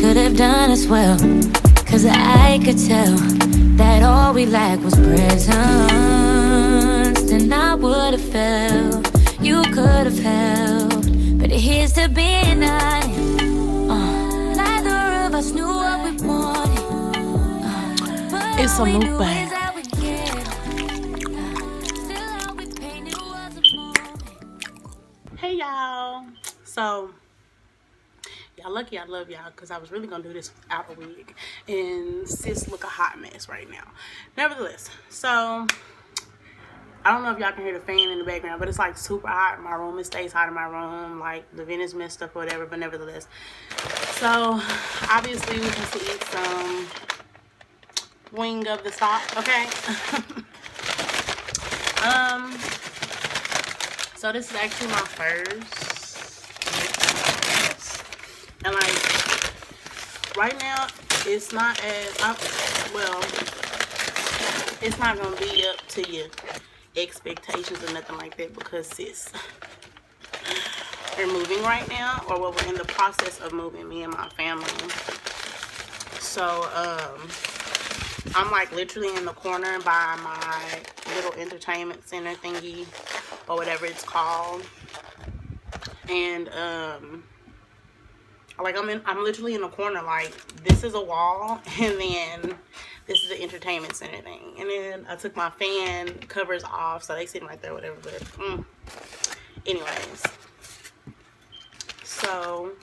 Could have done as well, 'cause I could tell that all we lacked was presence. Then I would have felt, you could have helped, but here's to being honest. Neither of us knew what we wanted. It's a mukbang. Hey y'all, so y'all lucky I love y'all, because I was really gonna do this without a wig, and sis look a hot mess right now. Nevertheless, so I don't know if y'all can hear the fan in the background, but it's like super hot in my room. It stays hot in my room, like the vent is messed up or whatever, but nevertheless, so obviously we can eat some wing of the stock, okay? So this is actually my first, and like right now it's not as well, it's not gonna be up to your expectations or nothing like that, because sis, we're moving right now, or well, we're in the process of moving, me and my family. So I'm like literally in the corner by my little entertainment center thingy, or whatever it's called, and like I'm literally in the corner. Like this is a wall, and then this is the entertainment center thing, and then I took my fan covers off, so they sitting right there, whatever. But anyways, so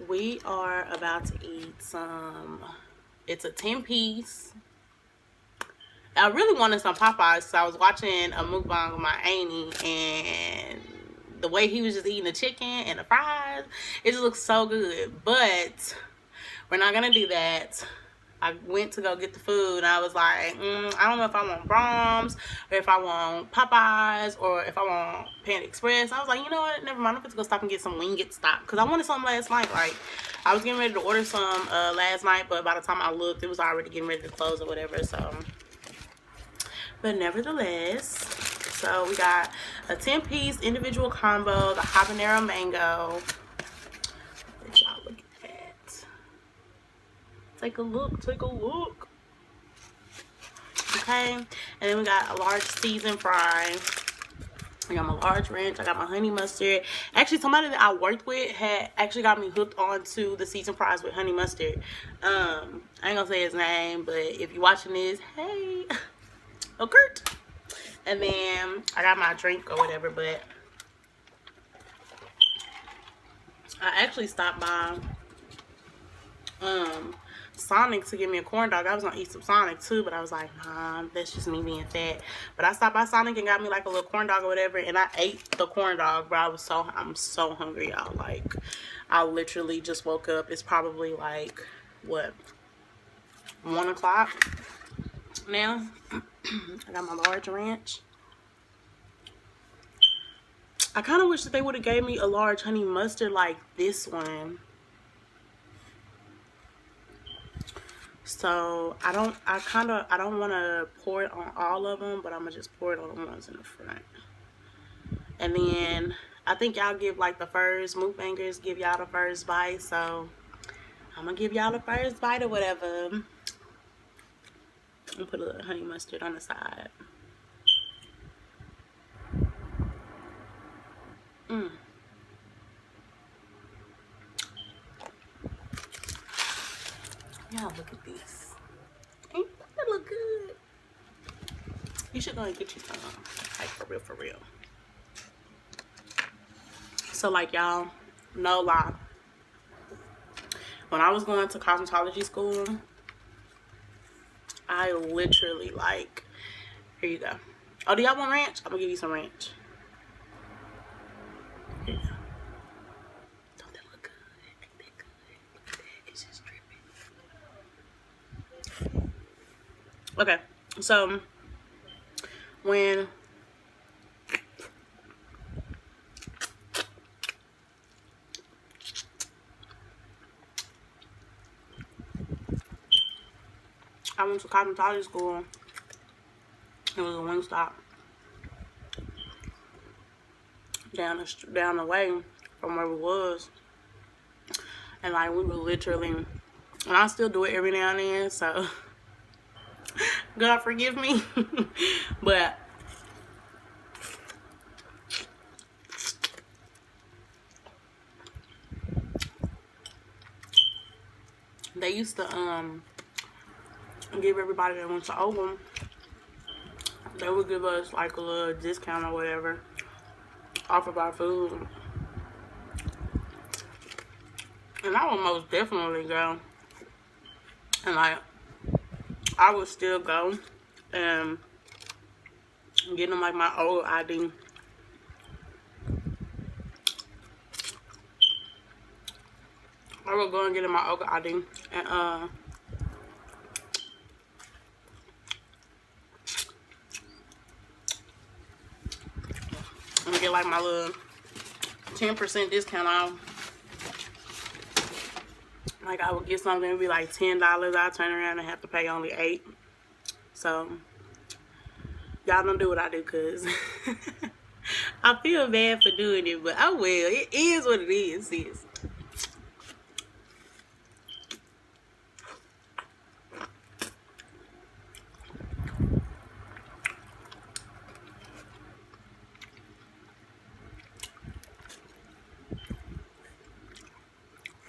we are about to eat some. It's a 10-piece. I really wanted some Popeyes, so I was watching a mukbang with my auntie, and the way he was just eating the chicken and the fries, it just looks so good. But we're not gonna do that. I went to go get the food, and I was like, I don't know if I want Brahms, or if I want Popeyes, or if I want Panda Express. I was like, you know what, never mind, I'm going to go stop and get some Wingstop, because I wanted something last night. Like, I was getting ready to order some last night, but by the time I looked, it was already getting ready to close or whatever, so. But nevertheless, so we got a 10-piece individual combo, the habanero mango. Let y'all look at that. Take a look, take a look. Okay, and then we got a large seasoned fry. I got my large ranch. I got my honey mustard. Actually, somebody that I worked with had actually got me hooked onto the seasoned fries with honey mustard. I ain't gonna say his name, but if you're watching this, hey. Oh, Kurt. And then I got my drink or whatever, but I actually stopped by Sonic to get me a corn dog. I was gonna eat some Sonic too, but I was like, nah, that's just me being fat. But I stopped by Sonic and got me like a little corn dog or whatever, and I ate the corn dog, bro. I'm so hungry, y'all. Like, I literally just woke up. It's probably like what, 1 o'clock now. I got my large ranch. I kind of wish that they would have gave me a large honey mustard like this one. So I don't want to pour it on all of them, but I'm gonna just pour it on the ones in the front. And then I think y'all give like the first mukbangers give y'all the first bite, so I'm gonna give y'all the first bite or whatever. I'm gonna put a little honey mustard on the side. Y'all look at this. Ain't that look good? You should go and get you some, like for real, for real. So like y'all, no lie. When I was going to cosmetology school, I literally like, here you go. Oh, do y'all want ranch? I'm gonna give you some ranch. Here you go. Don't that look good? Ain't that good? Look at that. It's just dripping. Okay, so when I went to cosmetology school. It was a Wingstop down the way from where we was. And like we were literally, and I still do it every now and then, so God forgive me. But they used to give everybody that went to Oakland, they would give us like a little discount or whatever off of our food. And I would most definitely go. And like I would still go and get them like my old ID. I would go and get in my old ID and get like my little 10% discount off. Like I would get something, it'd be like $10. I'd turn around and have to pay only $8. So y'all don't do what I do, cause I feel bad for doing it, but I will. It is what it is, sis.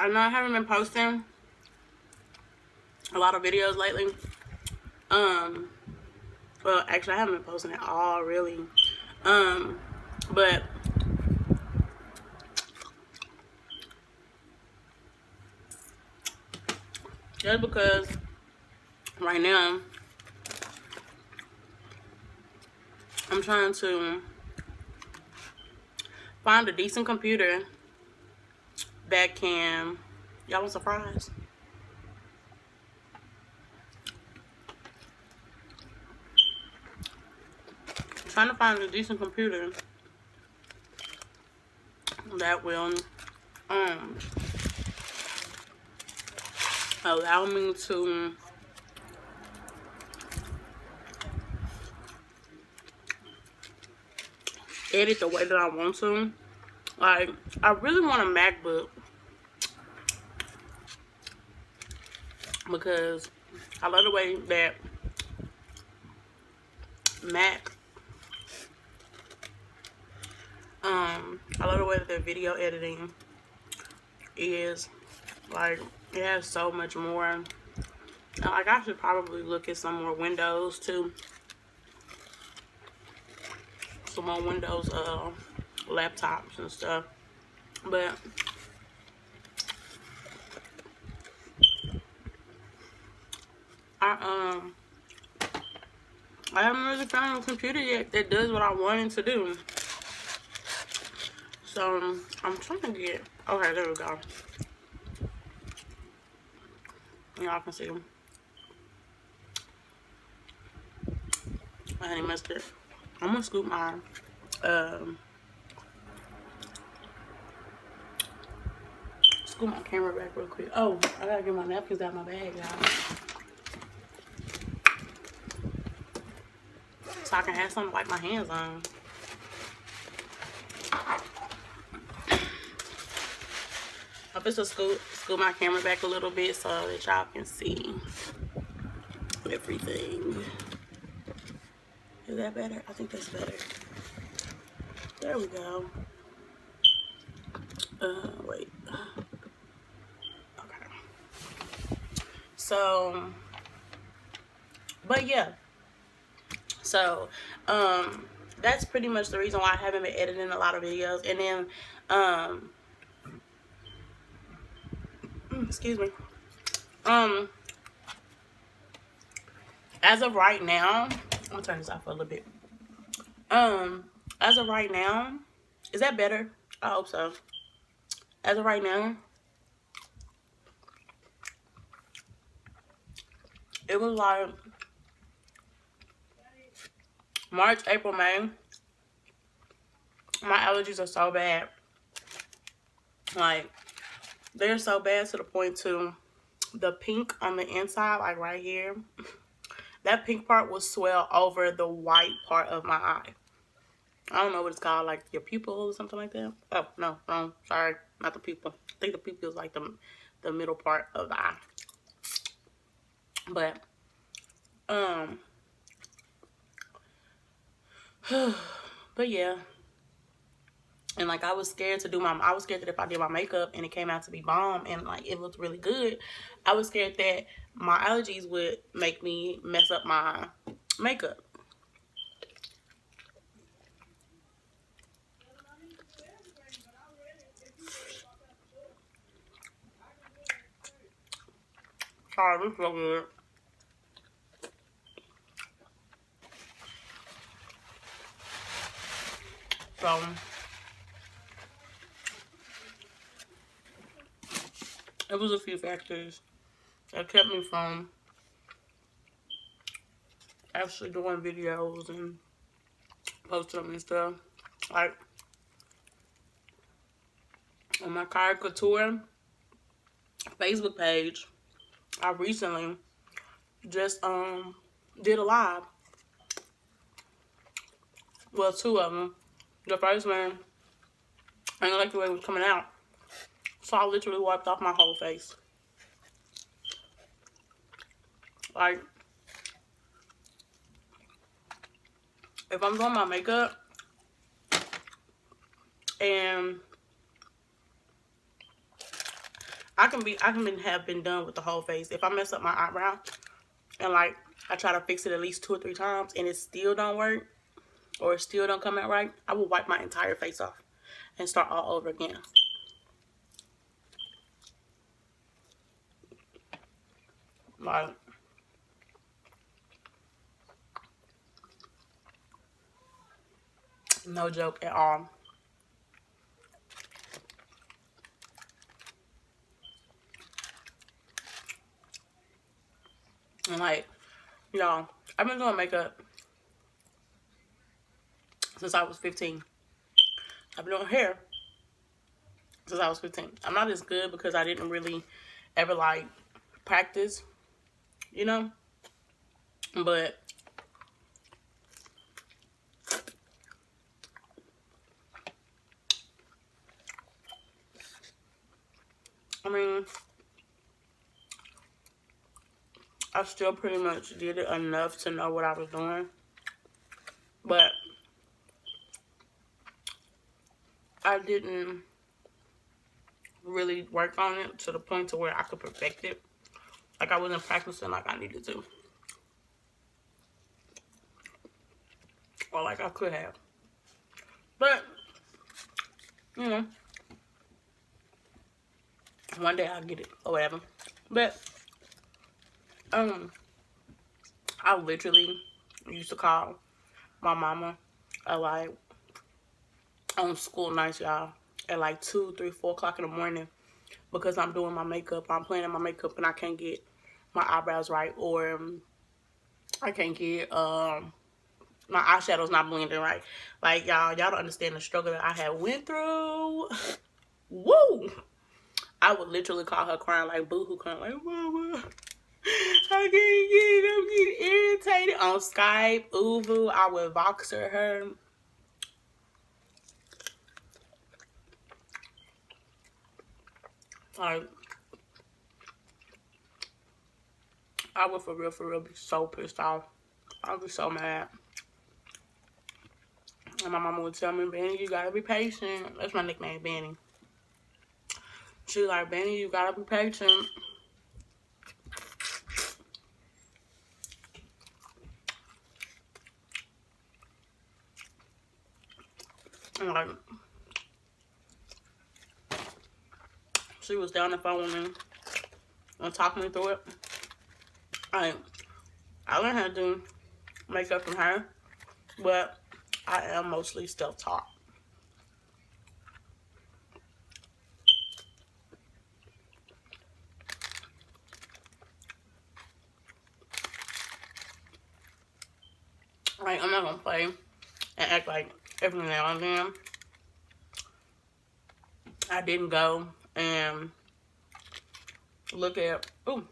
I know I haven't been posting a lot of videos lately. Well, actually, I haven't been posting at all, really. But just because right now I'm trying to find a decent computer that can, y'all want surprise? Trying to find a decent computer that will allow me to edit the way that I want to. Like, I really want a MacBook because I love the way that I love the way that their video editing is. Like, it has so much more. And, like, I should probably look at some more Windows too. Some more Windows laptops and stuff. But I haven't really found a computer yet that does what I wanted to do. So I'm trying to get, okay, there we go. Y'all can see them. Honey mustard. I'm gonna scoop my scoop my camera back real quick. Oh, I gotta get my napkins out of my bag, y'all. So I can have something to wipe my hands on. I'm just gonna scoot my camera back a little bit so that y'all can see everything. Is that better? I think that's better. There we go. Wait. Okay. So, but yeah. So, that's pretty much the reason why I haven't been editing a lot of videos. And then, excuse me. As of right now, I'm gonna turn this off for a little bit. As of right now, is that better? I hope so. As of right now, it was like March, April, May. My allergies are so bad. Like, they're so bad to the point to the pink on the inside, like right here, that pink part will swell over the white part of my eye. I don't know what it's called, like your pupil or something like that. Oh, no, wrong. Sorry, not the pupil. I think the pupil is like the middle part of the eye. But, but yeah. And like I was scared that if I did my makeup and it came out to be bomb and like it looked really good, I was scared that my allergies would make me mess up my makeup. Sorry, this is so good. So it was a few factors that kept me from actually doing videos and posting them and stuff. Like on my Kouture Facebook page, I recently just did a live. Well, two of them. The first one, I didn't like the way it was coming out, so I literally wiped off my whole face. Like, if I'm doing my makeup and I can have been done with the whole face. If I mess up my eyebrow and like I try to fix it at least 2 or 3 times and it still don't work or it still don't come out right, I will wipe my entire face off and start all over again. Like, no joke at all. And like, y'all, I've been doing makeup since I was 15. I've been doing hair since I was 15. I'm not as good because I didn't really ever like practice, you know? But I mean, I still pretty much did it enough to know what I was doing. But I didn't really work on it to the point to where I could perfect it. Like I wasn't practicing like I needed to. Or like I could have. But, you know, one day I'll get it or whatever. But, I literally used to call my mama at like on school nights, y'all, at like 2, 3, 4 o'clock in the morning because I'm doing my makeup. I'm planning my makeup and I can't get my eyebrows right, or I can't get my eyeshadow's not blending right. Like y'all don't understand the struggle that I had went through. Woo! I would literally call her crying like boo-hoo, crying like, mama, I can't get it. I'm getting irritated on Skype. Uvu, I would Voxer her. Like, I would for real be so pissed off. I'd be so mad. And my mama would tell me, Benny, you gotta be patient. That's my nickname, Benny. She was like, Benny, you gotta be patient. And like, she was down the phone with me and talking me through it. Like, I learned how to do makeup from her, but I am mostly self-taught. Like, I'm not gonna play and act like every now and then I didn't go and look at, ooh,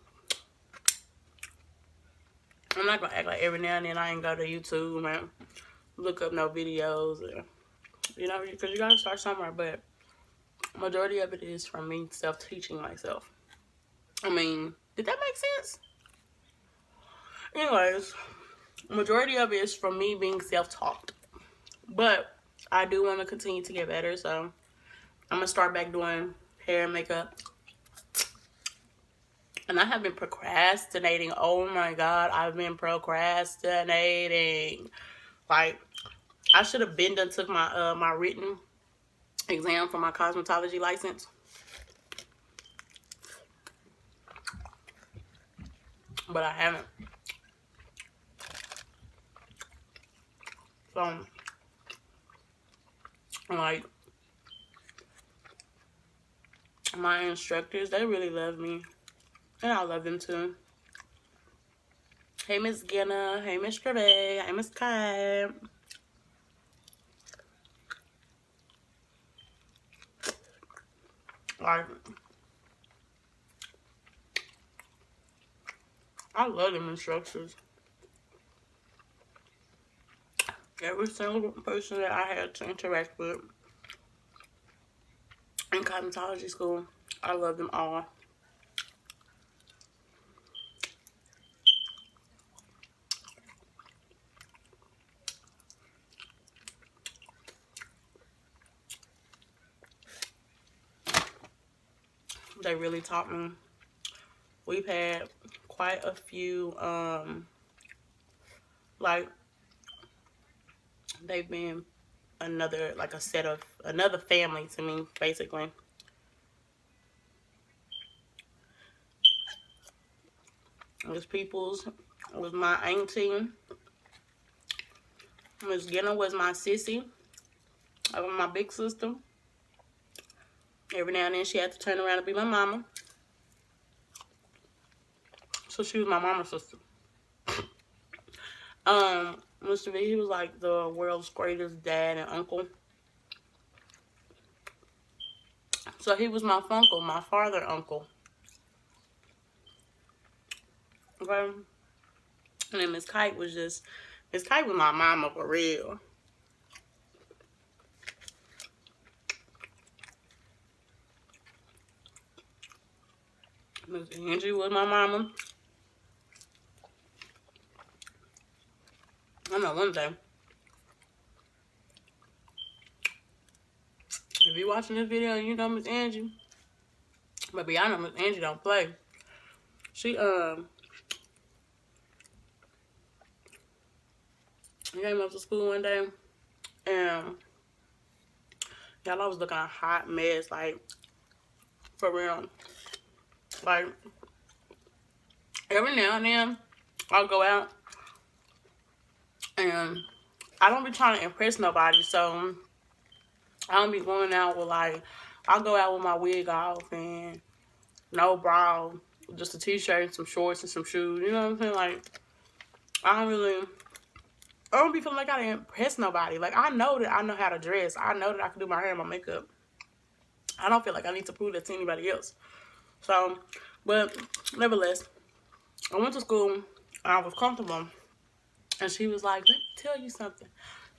I'm not gonna act like every now and then I ain't go to YouTube and look up no videos, or, you know, because you gotta start somewhere. But majority of it is from me self-teaching myself. I mean, did that make sense? Anyways, majority of it is from me being self-taught. But I do want to continue to get better, so I'm gonna start back doing hair and makeup. And I have been procrastinating. Oh my God, I've been procrastinating. Like, I should have been done took my my written exam for my cosmetology license, but I haven't. So, like, my instructors, they really love me, and I love them too. Hey, Miss Ginna. Hey, Miss Treve. Hey, Miss Kyah. Like, I love them instructors. Every single person that I had to interact with in cosmetology school, I love them all. They really taught me. We've had quite a few, like, they've been another, like a set of, another family to me, basically. Miss Peoples was my auntie. Miss Ginna was my sissy. I was my big sister. Every now and then she had to turn around and be my mama. So she was my mama's sister. Mr. V, he was like the world's greatest dad and uncle. So he was my funkle, my father uncle. Okay. And then Miss Kite was just, Miss Kite was my mama for real. Miss Angie was my mama. I know one thing. If you watching this video and you know Miss Angie, baby, I know Miss Angie don't play. She came up to school one day and y'all, I was looking a hot mess, like, for real. Like, every now and then I'll go out and I don't be trying to impress nobody, so I don't be going out with, like, I'll go out with my wig off and no bra, just a t-shirt and some shorts and some shoes, you know what I'm saying? Like, I don't be feeling like I didn't impress nobody. Like, I know that I know how to dress. I know that I can do my hair and my makeup. I don't feel like I need to prove that to anybody else. So, but nevertheless, I went to school and I was comfortable. And she was like, let me tell you something.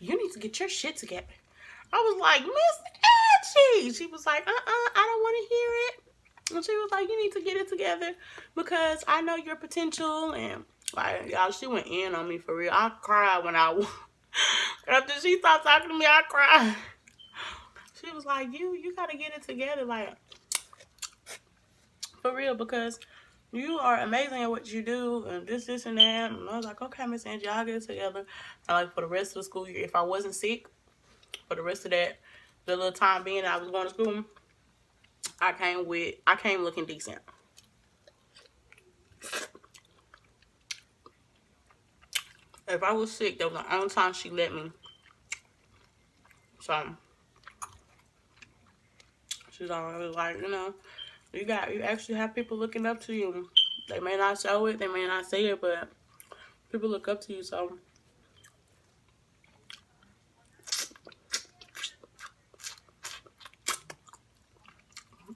You need to get your shit together. I was like, Miss Angie. She was like, I don't want to hear it. And she was like, you need to get it together because I know your potential. And, like, y'all, she went in on me for real. I cried when after she stopped talking to me, I cried. She was like, you got to get it together, like, for real, because you are amazing at what you do, and this, and that. And I was like, okay, Miss Angie, I'll get it together. And, like, for the rest of the school year, if I wasn't sick, for the rest of the little time being I was going to school, I came looking decent. If I was sick, that was the only time she let me. So, she's always like, you know, you actually have people looking up to you. They may not show it, they may not say it, but people look up to you, so.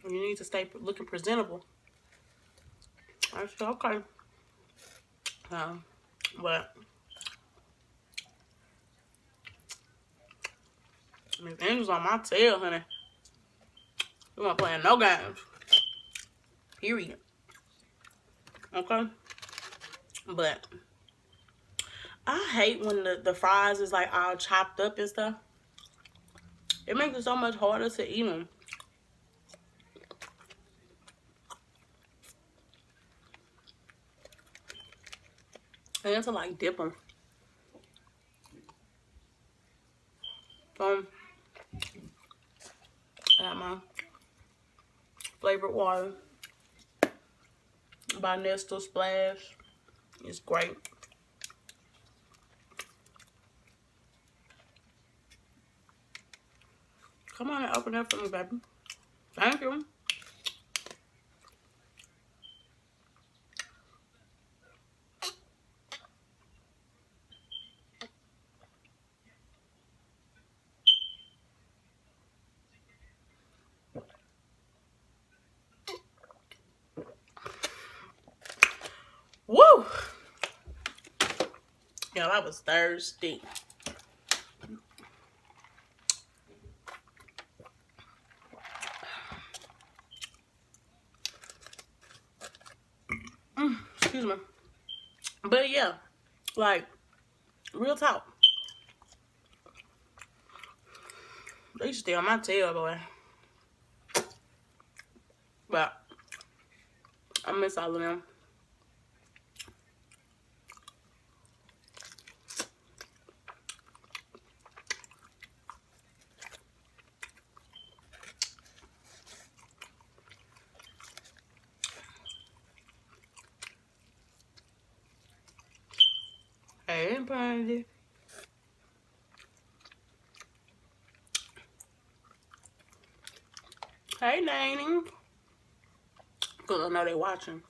You need to stay looking presentable. I said, okay. But Miss Angel's on my tail, honey. We weren't playing no games. Period. Okay? But I hate when the fries is like all chopped up and stuff. It makes it so much harder to eat them. And to like dip them. I got my flavored water by Nestle Splash. It's great. Come on and open up for me, baby. Thank you. Woo! Yeah, I was thirsty. Excuse me. But yeah, like, real talk. They used to stay on my tail, boy. But I miss all of them. Hey, Brandy. Hey, Nanny. Because I know they watching.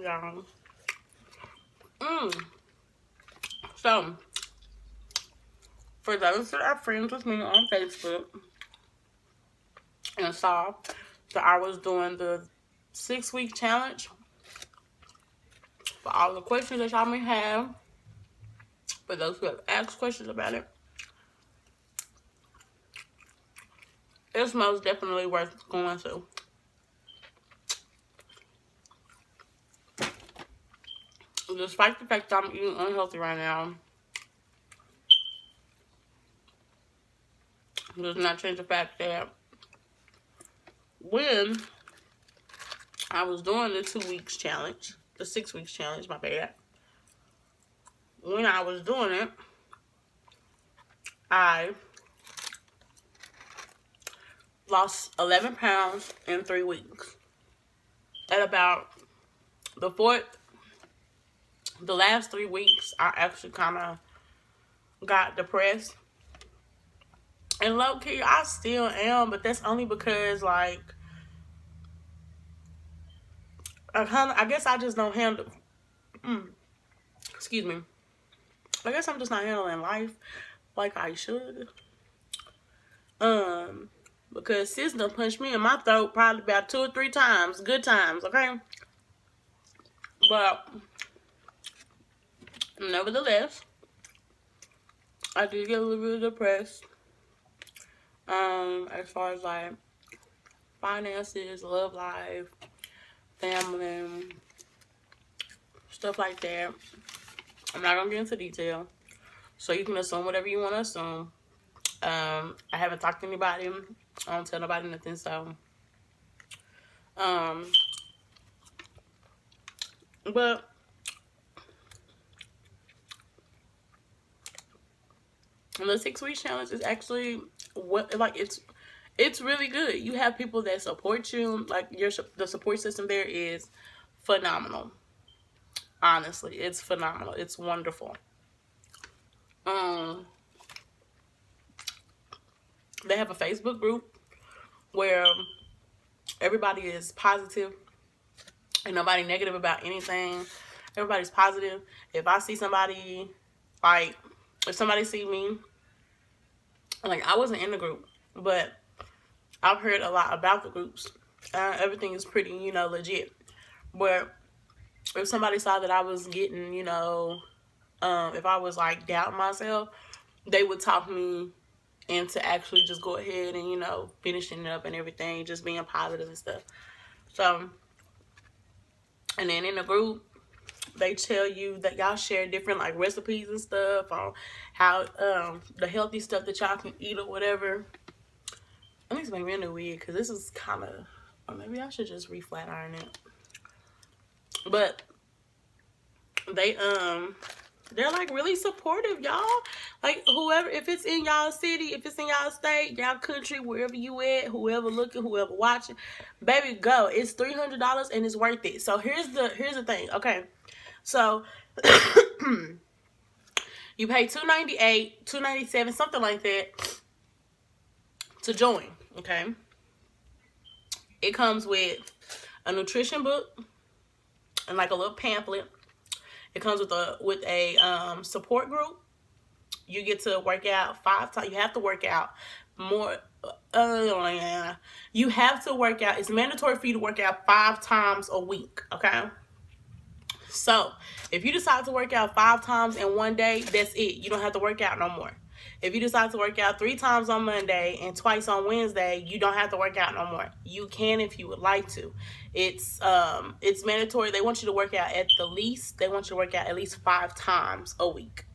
Yeah. So, for those that are friends with me on Facebook and saw that I was doing the 6-week challenge, for all the questions that y'all may have, for those who have asked questions about it, it's most definitely worth going to. Despite the fact that I'm eating unhealthy right now, it does not change the fact that when I was doing the 2 weeks challenge, the 6 weeks challenge, my bad. When I was doing it, I lost 11 pounds in 3 weeks. At about the last 3 weeks, I actually kind of got depressed. And low key, I still am, but that's only because, like, I guess I just don't handle, excuse me. I guess I'm just not handling life like I should. Because sis done punched me in my throat probably about 2 or 3 times. Good times, okay? But, nevertheless, I did get a little bit depressed. As far as, like, finances, love life, family, stuff like that. I'm not gonna get into detail. So you can assume whatever you want to assume. I haven't talked to anybody. I don't tell nobody nothing, so. But the 6-week challenge is actually it's really good. You have people that support you. Like the support system there is phenomenal. Honestly, it's phenomenal. It's wonderful. They have a Facebook group where everybody is positive and nobody negative about anything. Everybody's positive. If I see somebody, like, if somebody see me Like, I wasn't in the group, but I've heard a lot about the groups. Everything is pretty, you know, legit. But if somebody saw that I was getting, you know, if I was like doubting myself, they would talk me into actually just go ahead and, you know, finishing it up and everything, just being positive and stuff. So, and then in the group, they tell you that y'all share different like recipes and stuff on how the healthy stuff that y'all can eat or whatever. I need to make me a new wig because this is kind of, or maybe I should just re-flat iron it. But they're like really supportive, y'all. Like, whoever, if it's in y'all city, if it's in y'all state, y'all country, wherever you at, whoever looking, whoever watching, baby, go. It's $300 and it's worth it. So here's the thing. Okay, so you pay $298, $297, something like that to join. Okay, it comes with a nutrition book and like a little pamphlet. It comes with a support group. You get to work out 5 times. You have to work out more. You have to work out. It's mandatory for you to work out 5 times a week. Okay. So if you decide to work out 5 times in one day, that's it. You don't have to work out no more. If you decide to work out 3 times on Monday and twice on Wednesday, you don't have to work out no more. You can if you would like to. It's mandatory. They want you to work out at the least. They want you to work out at least 5 times a week.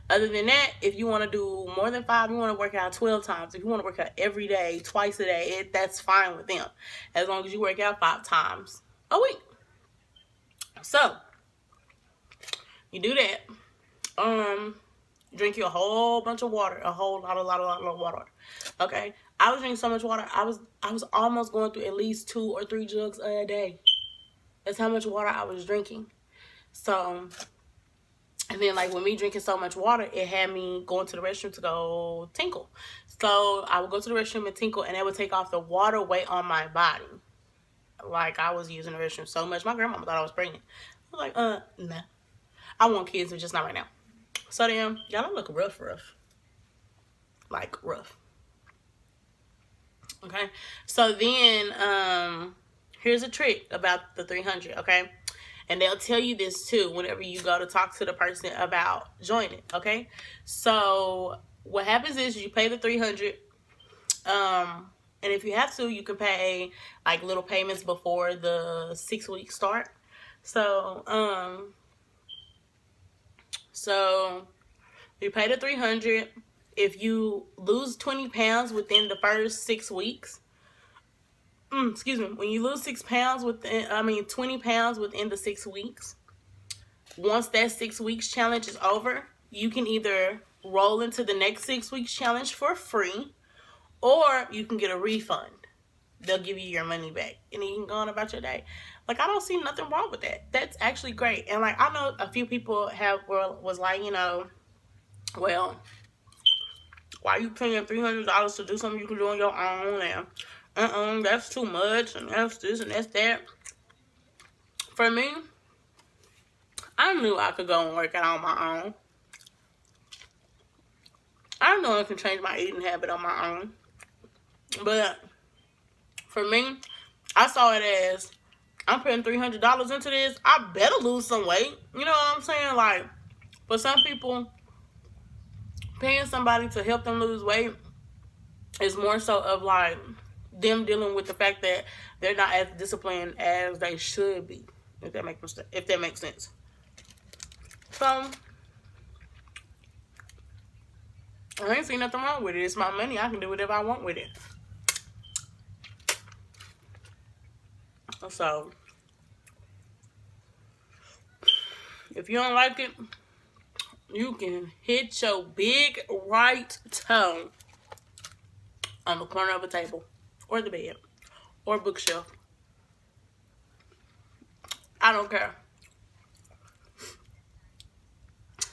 Other than that, if you want to do more than 5, you want to work out 12 times. If you want to work out every day, twice a day, that's fine with them. As long as you work out 5 times a week. So, you do that. Drink you a whole bunch of water. A whole lot of water. Okay? I was drinking so much water, I was almost going through at least 2 or 3 jugs a day. That's how much water I was drinking. So, and then like with me drinking so much water, it had me going to the restroom to go tinkle. So I would go to the restroom and tinkle, and that would take off the water weight on my body. Like, I was using the restroom so much. My grandma thought I was pregnant. I was like, nah. I want kids, but just not right now. So then, y'all don't look rough. Like, rough. Okay? So then, here's a trick about the 300, okay? And they'll tell you this too whenever you go to talk to the person about joining, okay? So what happens is you pay the 300, and if you have to, you can pay like little payments before the 6 weeks start. So you pay the 300. If you lose 20 pounds within the first 6 weeks, when you lose 6 pounds 20 pounds within the 6 weeks, once that 6 weeks challenge is over, you can either roll into the next 6 weeks challenge for free, or you can get a refund. They'll give you your money back, and then you can go on about your day. Like, I don't see nothing wrong with that. That's actually great. And like, I know a few people was like, you know, well, why are you paying $300 to do something you can do on your own? And that's too much, and that's this and that's that. For me, I knew I could go and work out on my own. I know I can change my eating habit on my own. But for me, I saw it as, I'm putting $300 into this, I better lose some weight. You know what I'm saying? Like, for some people, paying somebody to help them lose weight is more so of like them dealing with the fact that they're not as disciplined as they should be. If that makes sense. So I ain't see nothing wrong with it. It's my money. I can do whatever I want with it. So if you don't like it, you can hit your big right toe on the corner of a table, or the bed, or bookshelf. I don't care.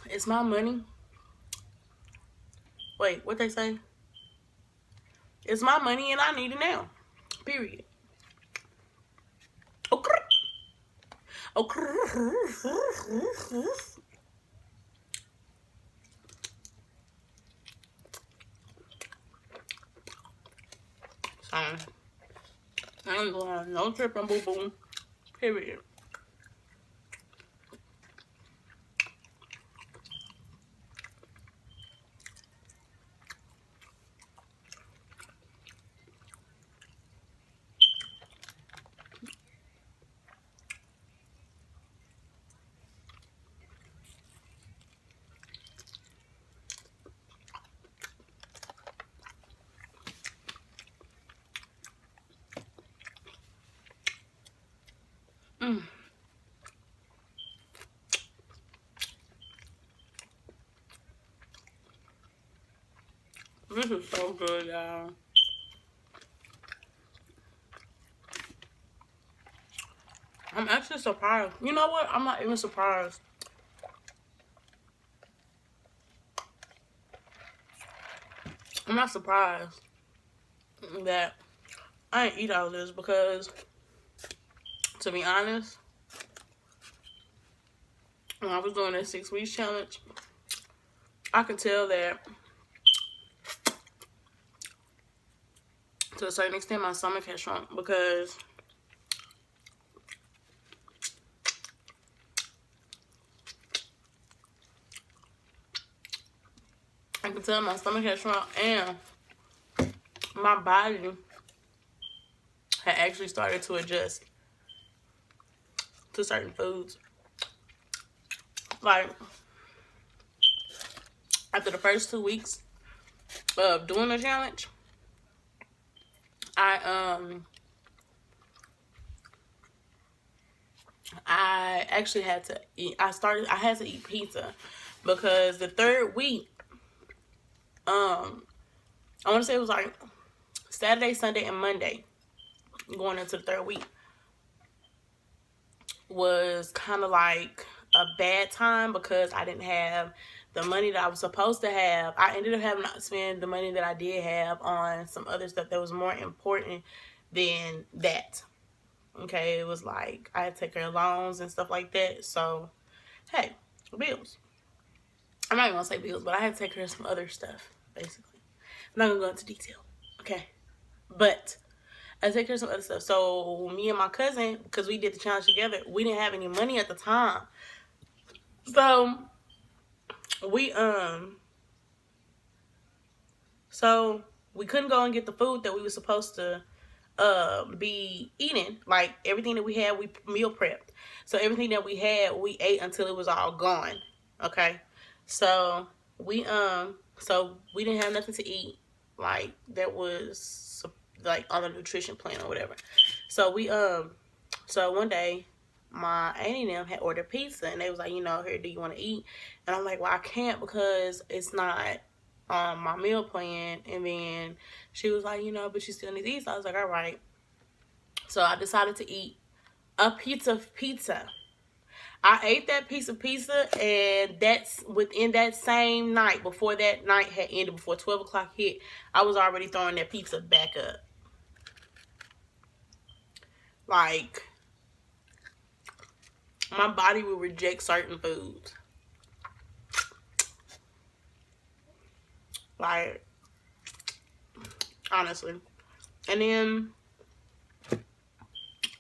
It's my money. Wait, what they say? It's my money and I need it now. Period. Okay. I ain't going on no tripping, boo boo. Period. This is so good, y'all. I'm actually surprised. You know what? I'm not even surprised. I'm not surprised that I didn't eat all of this because, to be honest, when I was doing that 6 weeks challenge, I could tell that to a certain extent my stomach had shrunk because I could tell my stomach had shrunk and my body had actually started to adjust to certain foods. Like, after the first 2 weeks of doing the challenge, I actually had to eat. I had to eat pizza because the 3rd week, I want to say it was like Saturday, Sunday, and Monday, going into the 3rd week, was kind of like a bad time because I didn't have the money that I was supposed to have. I ended up having to spend the money that I did have on some other stuff that was more important than that. Okay, it was like I had to take care of loans and stuff like that. So, hey, bills. I'm not even gonna say bills, but I had to take care of some other stuff, basically. I'm not gonna go into detail, okay? But I take care of some other stuff. So me and my cousin, because we did the challenge together, we didn't have any money at the time. So we couldn't go and get the food that we were supposed to be eating. Like, everything that we had, we meal prepped. So everything that we had, we ate until it was all gone. Okay. So we didn't have nothing to eat, like, that was like on a nutrition plan or whatever. So so one day my auntie and them had ordered pizza and they was like, here, do you want to eat? And I'm like, well, I can't because it's not on my meal plan. And then she was like, but you still need to eat. So I was like, all right. So I decided to eat a pizza. I ate that piece of pizza, and that's within that same night, before that night had ended, before 12 o'clock hit, I was already throwing that pizza back up. Like, my body will reject certain foods. Like, honestly. And then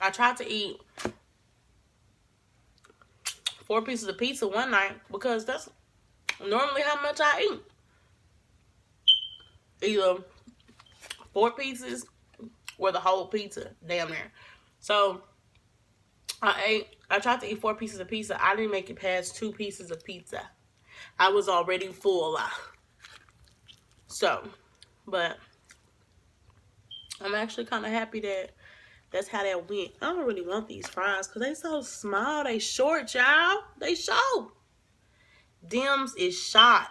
I tried to eat 4 pieces of pizza one night because that's normally how much I eat. Either 4 pieces or the whole pizza, damn near. So I tried to eat 4 pieces of pizza. I didn't make it past 2 pieces of pizza. I was already full. So, but I'm actually kind of happy that that's how that went. I don't really want these fries because they so small. They short, y'all. They short. Dims is shot.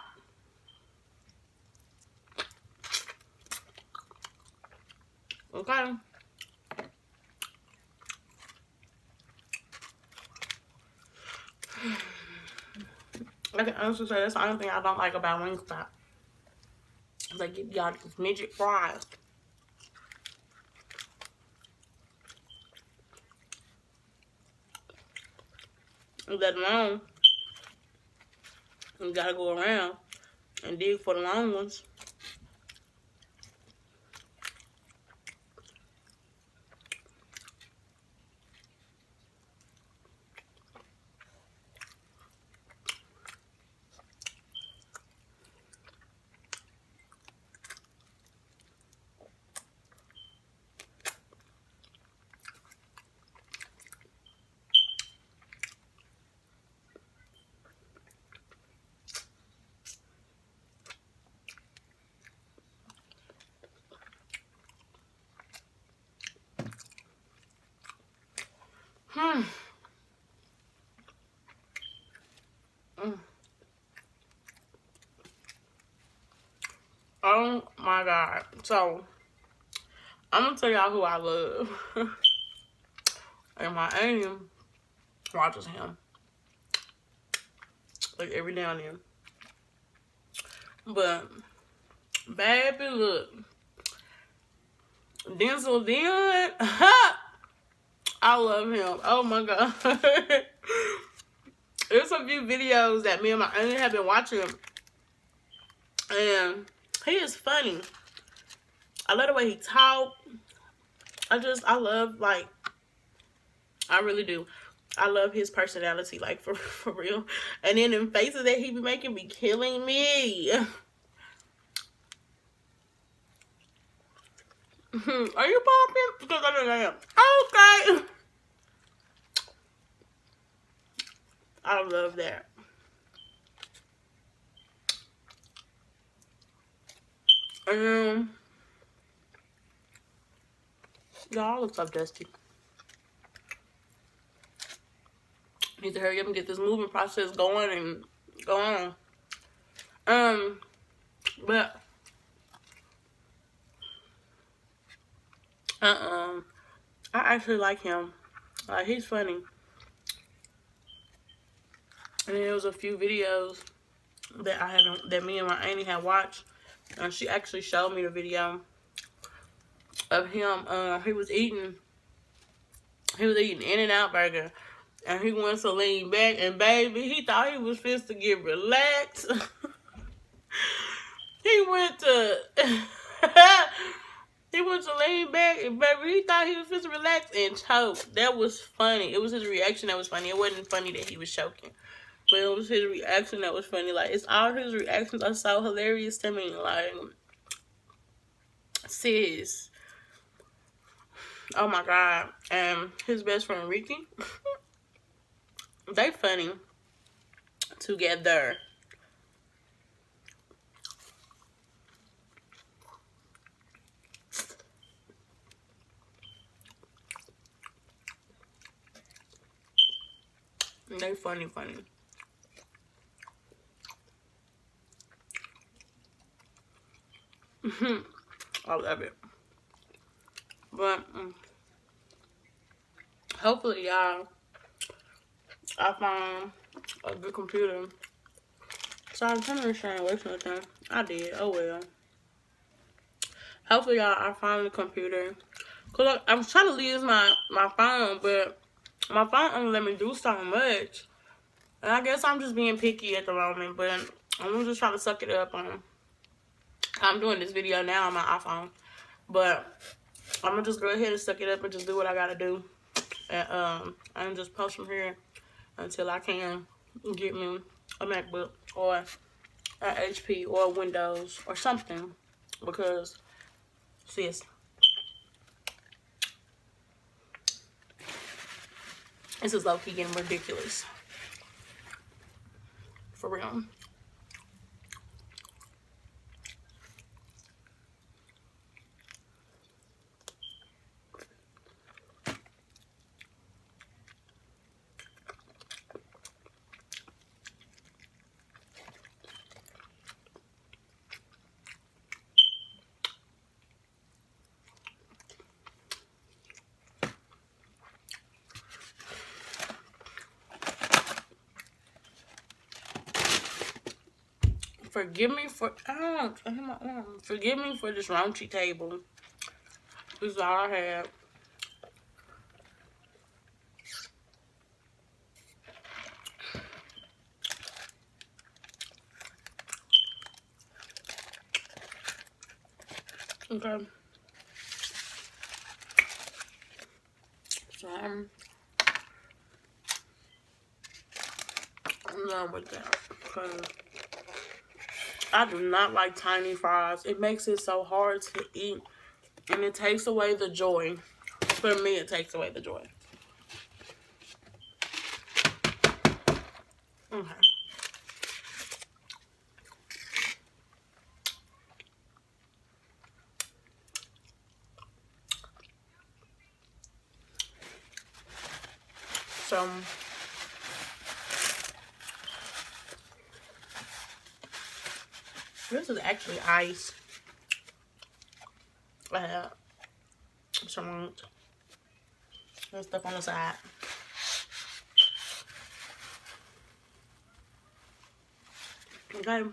Okay. I can honestly say that's the only thing I don't like about Wingstop. They give y'all these midget fries. Let alone, you gotta go around and dig for the long ones. Mm. Oh my God. So, I'm gonna tell y'all who I love. And my aim watches him. Like every now and then. But, baby, look. Denzel Dion. I love him. Oh my God. There's a few videos that me and my aunt have been watching. And he is funny. I love the way he talk. I love, like, I really do. I love his personality, like, for real. And then them faces that he be making be killing me. Are you popping? Because I know I am. Okay. I love that. Y'all look so dusty. Need to hurry up and get this moving process going and go on. But I actually like him. Like, he's funny. And there was a few videos that me and my auntie had watched, and she actually showed me the video of him. He was eating In-N-Out burger, and he went to lean back, and baby, he thought he was fit to get relaxed. He went to lean back, and baby, he thought he was fit to relax and choke. That was funny. It was his reaction that was funny. It wasn't funny that he was choking. But it was his reaction that was funny. Like, it's all his reactions are so hilarious to me. Like, sis. Oh my God. And his best friend Ricky. They funny together. They funny. I love it. But hopefully, y'all, I found a good computer. So I'm trying to try and waste no time. I did. Oh well. Hopefully, y'all, I found a computer. Cause I'm trying to use my phone, but my phone only let me do so much. And I guess I'm just being picky at the moment, but I'm gonna just try to suck it up. I'm doing this video now on my iPhone, but I'm gonna just go ahead and suck it up and just do what I gotta do. And just post from here until I can get me a MacBook or an HP or Windows or something, because sis, this is low-key getting ridiculous. For real. Forgive me for forgive me for this raunchy table. This is all I have. Okay. So I'm done with that, because I do not like tiny fries. It makes it so hard to eat, and it takes away the joy. For me, it takes away the joy. Okay. some this is actually ice. I have some stuff on the side. Okay.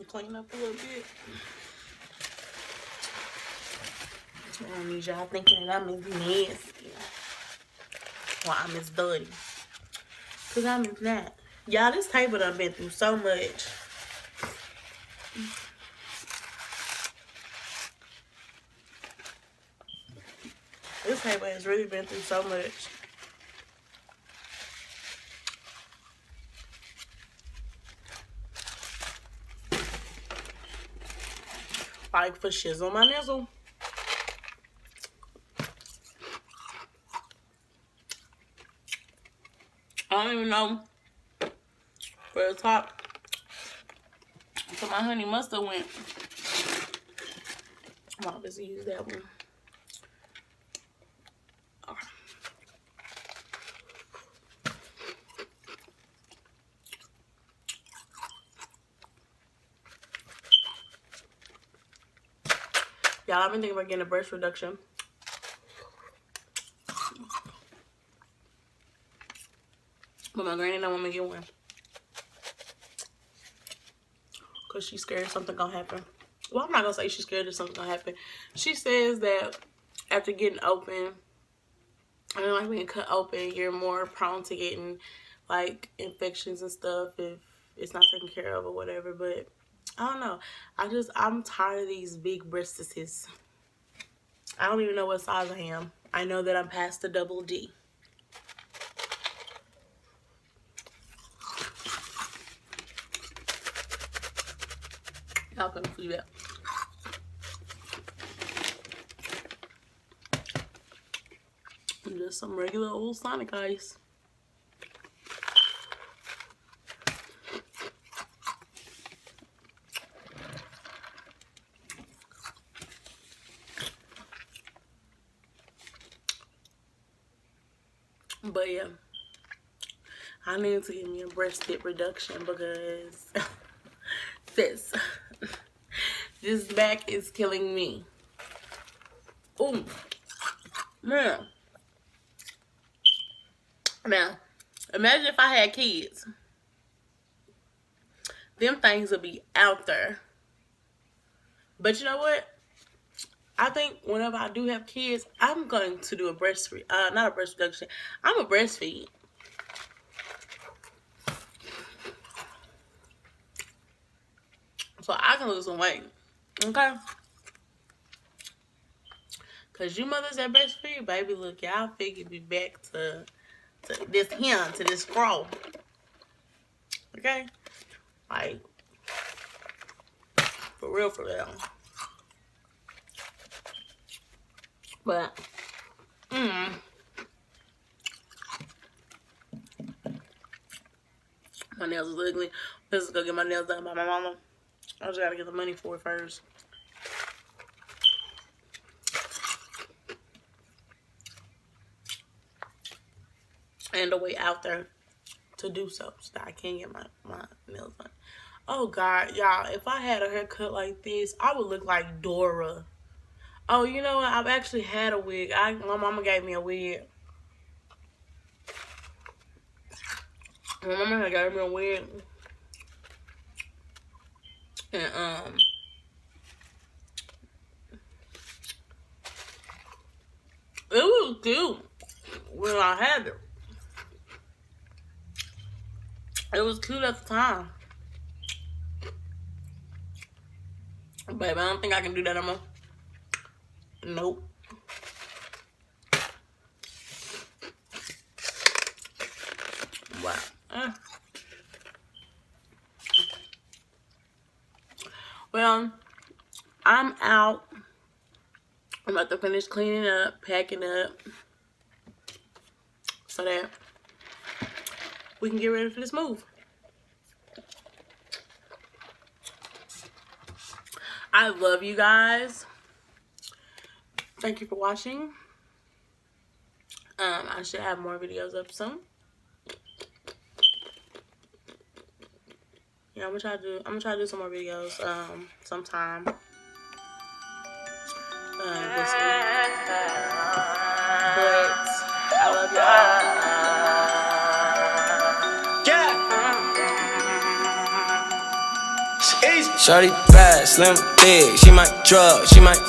Clean up a little bit. I don't need y'all thinking that I'm as nasty. Well, I'm as dirty. Cause I'm as not. Y'all, this table done been through so much. This table has really been through so much. Like for shizzle my nizzle. I don't even know where the top. So my honey mustard went. I'm about to use that one. Okay. Y'all, I've been thinking about getting a breast reduction. But my granny don't want me to get one. Because she's scared something gonna happen. Well, I'm not gonna say she's scared that something gonna happen. She says that after getting open, I mean, like being cut open, you're more prone to getting like infections and stuff if it's not taken care of or whatever. But I don't know. I'm tired of these big breastises. I don't even know what size I am. I know that I'm past the double D. Y'all couldn't see that. Just some regular old Sonic ice. But yeah, I need to get me a breast tip reduction because this back is killing me. Oh man. Now, imagine if I had kids. Them things would be out there. But you know what? I think whenever I do have kids, I'm going to do a not a breast reduction. I'm a breastfeed. So I can lose some weight. Okay? Because you mothers that breastfeed, baby, look, y'all figure me back to this hem, to this scroll. Okay? Like, for real, for real. But, my nails is ugly. Let's go get my nails done by my mama. I just gotta get the money for it first. And the way out there to do so that I can get my nails done. Oh God, y'all, if I had a haircut like this, I would look like Dora. Oh, you know what? I've actually had a wig. My mama gave me a wig. My mama gave me a wig. And it was cute when I had it. It was cute at the time. Baby, I don't think I can do that no more. Nope. Wow. Well, I'm out. I'm about to finish cleaning up, packing up. so that we can get ready for this move. I love you guys. Thank you for watching. I should have more videos up soon. Yeah, I'm gonna try to do some more videos sometime this week. But I love y'all. Yeah. Shorty bad, slim, thick. She might drug, she might